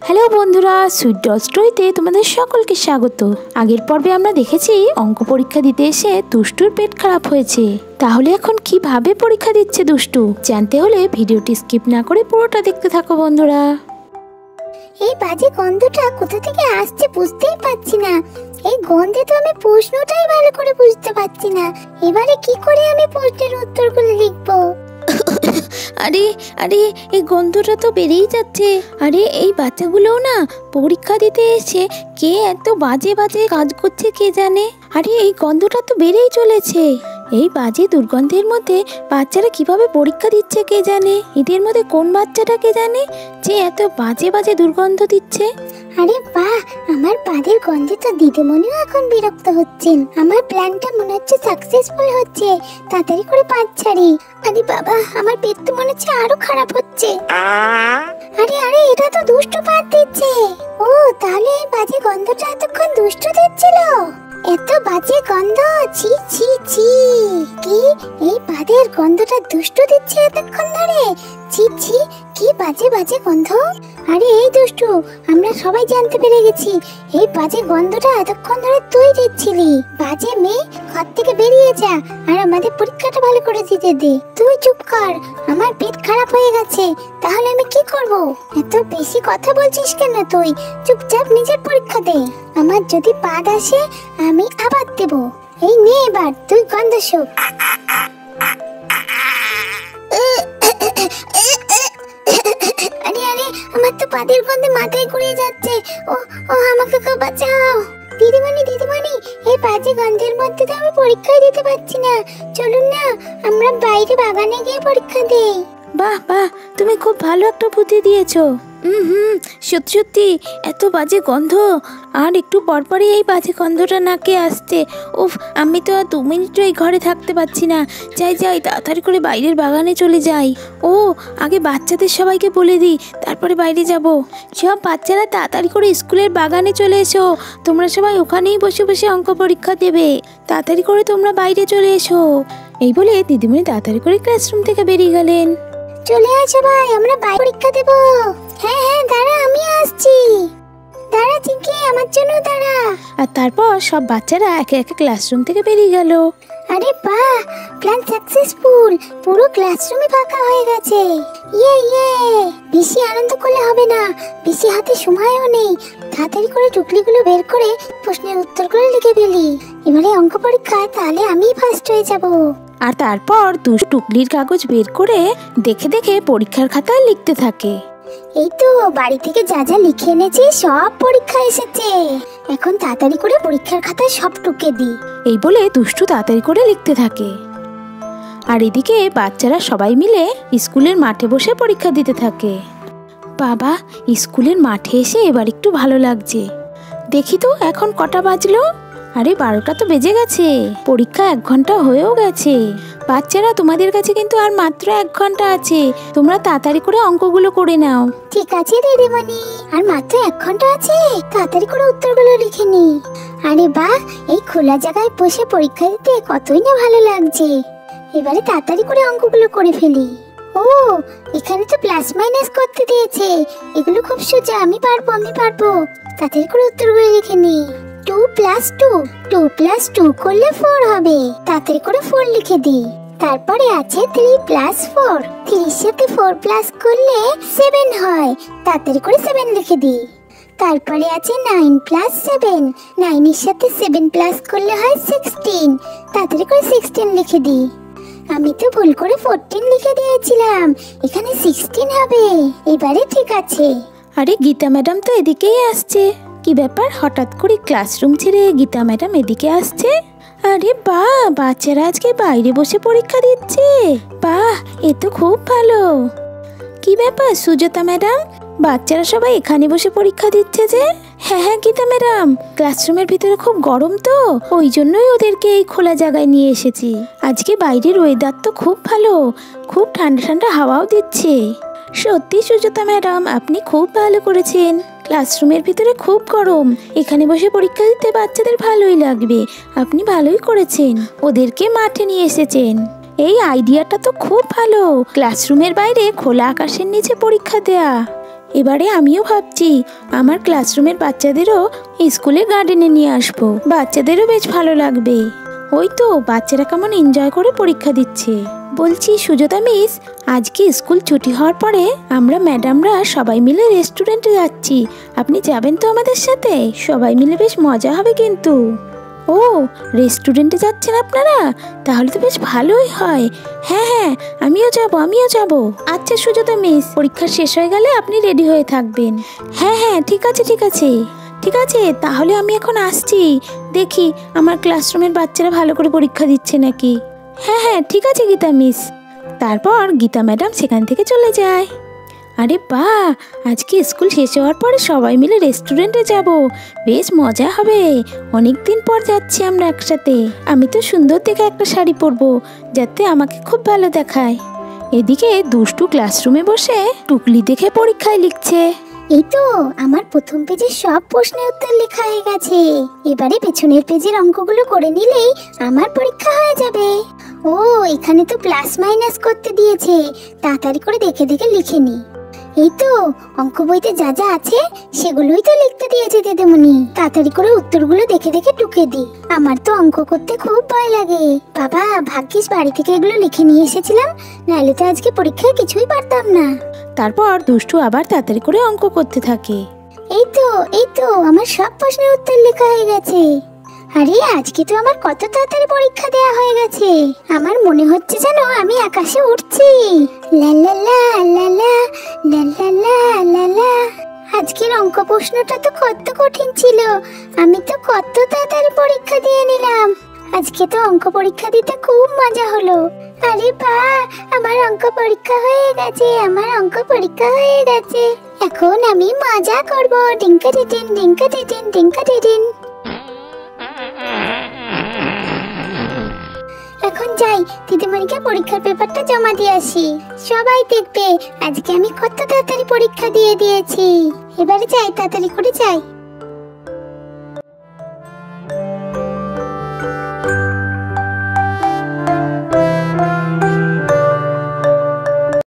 Hello বন্ধুরা, sweet doll স্টোরিতে তোমাদের সকলকে স্বাগত। আগের পর্বে আমরা দেখেছি অঙ্ক পরীক্ষা দিতে এসে দুষ্টুর পেট খারাপ হয়েছে। তাহলে এখন কিভাবে পরীক্ষা দিচ্ছে দুষ্টু জানতে হলে ভিডিওটি স্কিপ না করে পুরোটা দেখতে থাকো বন্ধুরা। এই বাজে গন্ধটা কোথা থেকে আসছে বুঝতেই পারছি না। এই গন্ধে তো আমি প্রশ্নটাই ভালো করে বুঝতে পারছি না। এবারে কি করে আমি প্রশ্নের উত্তরগুলো লিখবো? আরে আরে এই গন্ধটা তো বেড়েই যাচ্ছে। আরে এই বাচ্চাগুলোও না পরীক্ষা দিতে এসে কে এত বাজে বাজে কাজ করছে কে জানে। আরে এই গন্ধটা তো বেড়েই চলেছে। এই বাজে দুর্গন্ধের মধ্যে বাচ্চারা কিভাবে পরীক্ষা দিচ্ছে কে জানে। এদের মধ্যে কোন বাচ্চাটা কে জানে যে এত বাজে বাজে দুর্গন্ধ দিচ্ছে। আরে বাহ, আমার পাদের গন্ধে তো দিদিমণিও এখন বিরক্ত হচ্ছেন। আমার প্ল্যানটা মনে হচ্ছে সাকসেসফুল হচ্ছে। তাড়াতাড়ি করে পাদ ছাড়ি। আরে বাবা, আমার পেট তো মনে হচ্ছে আরো খারাপ হচ্ছে। আরে আরে, এটা তো দুষ্টু পাদ দিচ্ছে। ও তাহলে এই বাজে গন্ধটা এতক্ষণ দুষ্টু দিচ্ছিল। এত বাজে গন্ধ, ছি ছি ছি। কি এই পাদের গন্ধটা দুষ্টু দিচ্ছে এতক্ষণ ধরে? ছি ছি, কি বাজে বাজে গন্ধ। আরে এই দুষ্টু, আমরা সবাই জানতে পেরে গেছি এই বাজে গন্ধটা এতক্ষণ ধরে তুই দিচ্ছিলি। বাজে মেয়ে, ঘর থেকে বেরিয়ে যা আর আমাদের পরীক্ষাটা ভালো করে দিতে দে। তুই চুপ কর, আমার পেট খারাপ হয়ে গেছে। তাহলে আমি কি করব? এত বেশি কথা বলছিস কেন তুই? চুপচাপ নিজের পরীক্ষা দে। আমার যদি পাদ আসে আমি আবার দেব। এই নে, এবার তুই গন্ধ শোক। আরে আরে, আমার তো পাদের গন্ধে মাথায় ঘুরে যাচ্ছে। ও ও, আমাকে কেউ বাঁচাও। দিদিমণি দিদিমণি, এই বাজে গন্ধের মধ্যে তো আমি পরীক্ষা দিতে পারছি না। চলুন না আমরা বাইরে বাগানে গিয়ে পরীক্ষা দেই। বাহ বাহ, তুমি খুব ভালো একটা বুদ্ধি দিয়েছো। সত্যি সত্যি এত বাজে গন্ধ, আর একটু পরপরই এই বাজে গন্ধটা নাকে আসছে। উফ, আমি তো আর 2 মিনিটও এই ঘরে থাকতে পারছি না। যাই যাই, তাড়াতাড়ি করে বাইরের বাগানে চলে যাই। ও আগে বাচ্চাদের সবাইকে বলে দিই, তারপরে বাইরে যাব। সব বাচ্চারা তাড়াতাড়ি করে স্কুলের বাগানে চলে এসো। তোমরা সবাই ওখানেই বসে বসে অঙ্ক পরীক্ষা দেবে। তাড়াতাড়ি করে তোমরা বাইরে চলে এসো। এই বলে দিদিমণি তাড়াতাড়ি করে ক্লাসরুম থেকে বেরিয়ে গেলেন। চলে আয় সবাই, আমরা বাইরে পরীক্ষা দেব। হ্যাঁ হ্যাঁ, দাঁড়া, আমি আসছি। দাঁড়া চিঙ্কি, আমার জন্য দাঁড়া। আর তারপর সব বাচ্চারা একে একে ক্লাসরুম থেকে বেরিয়ে গেল। আরে বাহ, প্ল্যান সাকসেসফুল। পুরো ক্লাসরুমে ফাঁকা হয়ে গেছে। ইয়ে ইয়ে। বেশি আনন্দ করলে হবে না, বেশি হাতে সময়ও নেই। তাড়াতাড়ি করে টুকলিগুলো বের করে প্রশ্নের উত্তরগুলো লিখে ফেলি। এবারে অঙ্ক পরীক্ষা, তাহলে আমিই ফার্স্ট হয়ে যাব। আর তারপর টুকলির কাগজ বের করে দেখে দেখে পরীক্ষার খাতায় লিখতে থাকে। এই তো বাড়ি থেকে যা যা লিখে এনেছি সব পরীক্ষা এসেছে। এখন তাড়াতাড়ি করে পরীক্ষার খাতায় সব টুকে দিই। এই বলে দুষ্টু তাড়াতাড়ি করে লিখতে থাকে। আর এদিকে বাচ্চারা সবাই মিলে স্কুলের মাঠে বসে পরীক্ষা দিতে থাকে। বাবা, স্কুলের মাঠে এসে এবার একটু ভালো লাগছে। দেখি তো এখন কটা বাজলো। আরে 12টা তো বেজে গেছে। পরীক্ষা 1 ঘন্টা হয়েও গেছে। বাচ্চারা, তোমাদের কাছে কিন্তু আর মাত্র 1 ঘন্টা আছে। তোমরা তাড়াতাড়ি করে অঙ্কগুলো করে নাও। ঠিক আছে দিদিমণি, আর মাত্র 1 ঘন্টা আছে। তাড়াতাড়ি করে উত্তরগুলো লিখে নি। আরে বাহ, এই খোলা জায়গায় বসে পরীক্ষা দিতে কতই না ভালো লাগছে। এবারে তাড়াতাড়ি করে অঙ্কগুলো করে ফেলি। ও, এখানে তো প্লাস মাইনাস করতে দিয়েছে। এগুলো খুব সোজা, আমি পারবো আমি পারবো। তাড়াতাড়ি করে উত্তরগুলো লিখে নি। 2 + 2, 2 + 2 করলে 4 হবে। তাড়াতাড়ি করে 4 লিখে দিই। তারপরে আছে 3 + 4, 3 এর সাথে 4 প্লাস করলে 7 হয়। তাড়াতাড়ি করে 7 লিখে দিই। তারপরে আছে 9 + 7, 9 এর সাথে 7 প্লাস করলে হয় 16। তাড়াতাড়ি করে 16 লিখে দিই। আমি তো ভুল করে 14 লিখে দিয়েছিলাম, এখানে 16 হবে। এবারে ঠিক আছে। আরে গীতা ম্যাডাম তো এদিকেই আসছে। কি ব্যাপার, হঠাৎ করে ক্লাসরুম ছেড়ে গীতা ম্যাডাম এদিকে আসছে? আরে বাহ, বাচ্চারা আজকে বাইরে বসে পরীক্ষা দিচ্ছে। বাহ, এ তো খুব ভালো। কি ব্যাপার সুজাতা ম্যাডাম, বাচ্চারা সবাই এখানে বসে পরীক্ষা দিচ্ছে যে? হ্যাঁ হ্যাঁ গীতা ম্যাডাম, ক্লাসরুমের ভিতরে খুব গরম তো, ওই জন্যই ওদেরকে এই খোলা জায়গায় নিয়ে এসেছি। আজকে বাইরের ওয়েদার তো খুব ভালো, খুব ঠান্ডা ঠান্ডা হাওয়াও দিচ্ছে। সত্যি সুজাতা ম্যাডাম, আপনি খুব ভালো করেছেন। ক্লাসরুমের ভিতরে খুব গরম, এখানে বসে পরীক্ষা দিতে বাচ্চাদের ভালোই লাগবে। আপনি ভালোই করেছেন, ওদেরকে মাঠে নিয়ে এসেছেন। এই আইডিয়াটা তো খুব ভালো, ক্লাসরুমের বাইরে খোলা আকাশের নিচে পরীক্ষা দেয়া। এবারে আমিও ভাবছি আমার ক্লাসরুমের বাচ্চাদেরও স্কুলে গার্ডেনে নিয়ে আসবো, বাচ্চাদেরও বেশ ভালো লাগবে। ওই তো বাচ্চারা কেমন এনজয় করে পরীক্ষা দিচ্ছে। বলছি সুজাতা মিস, আজকে স্কুল ছুটি হওয়ার পরে আমরা ম্যাডামরা সবাই মিলে রেস্টুরেন্টে যাচ্ছি, আপনি যাবেন তো আমাদের সাথে? সবাই মিলে বেশ মজা হবে কিন্তু। ও, রেস্টুরেন্টে যাচ্ছেন আপনারা? তাহলে তো বেশ ভালোই হয়। হ্যাঁ হ্যাঁ, আমিও যাব। আচ্ছা সুজাতা মিস, পরীক্ষা শেষ হয়ে গেলে আপনি রেডি হয়ে থাকবেন। হ্যাঁ হ্যাঁ, ঠিক আছে, তাহলে আমি এখন আসছি, দেখি আমার ক্লাসরুমের বাচ্চারা ভালো করে পরীক্ষা দিচ্ছে নাকি। হ্যাঁ হ্যাঁ, ঠিক আছে গীতা মিস। তারপর গীতা ম্যাডাম সেখান থেকে চলে যায়। আরে বাহ, আজকে স্কুল শেষ হওয়ার পরে সবাই মিলে রেস্টুরেন্টে যাব, বেশ মজা হবে। অনেক দিন পর যাচ্ছি আমরা একসাথে। আমি তো সুন্দর দেখে একটা শাড়ি পরবো, যাতে আমাকে খুব ভালো দেখায়। এদিকে দুষ্টু ক্লাসরুমে বসে টুকলি দেখে পরীক্ষায় লিখছে। এই তো আমার প্রথম পেজের সব প্রশ্নের উত্তর লেখা হয়ে গেছে। এবারে পেছনের পেজের অঙ্কগুলো করে নিলেই আমার পরীক্ষা হয়ে যাবে। ও, এখানে তো প্লাস মাইনাস করতে দিয়েছে, তাড়াতাড়ি করে দেখে দেখে লিখে নি। এই তো অঙ্ক বইতে যা যা আছে সেগুলোই তো লিখতে দিয়েছে দিদিমণি, তাড়াতাড়ি করে উত্তরগুলো দেখে দেখে টুকে দি। আমার তো অঙ্ক করতে খুব ভয় লাগে। বাবা, ভাগ্যিস বাড়ি থেকে এগুলো লিখে নিয়ে এসেছিলাম, নাহলে তো আজকে পরীক্ষায় কিছুই পারতাম না। তারপর দুষ্টু আবার তাড়াতাড়ি করে অঙ্ক করতে থাকে। এই তো আমার সব প্রশ্নের উত্তর লেখা হয়ে গেছে। আরে আজকে তো আমার কত তাড়াতাড়ি পরীক্ষা দেওয়া হয়ে গেছে। আমার মনে হচ্ছে যেন আমি আকাশে উড়ছি। লা লা লা লা লা লা লা লা লা লা। আজকের অঙ্ক প্রশ্নটা তো কত কঠিন ছিল, আমি তো কত তাড়াতাড়ি পরীক্ষা দিয়ে নিলাম। আজকে তো অঙ্ক পরীক্ষা দিতে খুব মজা হলো। আরে বাহ, আমার অঙ্ক পরীক্ষা হয়ে গেছে। এখন আমি মজা করব। ডিঙ্কা টিটিন। এখন যাই, দিদিমণিকে পরীক্ষার পেপারটা জমা দিয়ে আসি। সবাই দেখবে আজকে আমি কত তাড়াতাড়ি পরীক্ষা দিয়ে দিয়েছি। এবারে যাই, তাড়াতাড়ি করে যাই।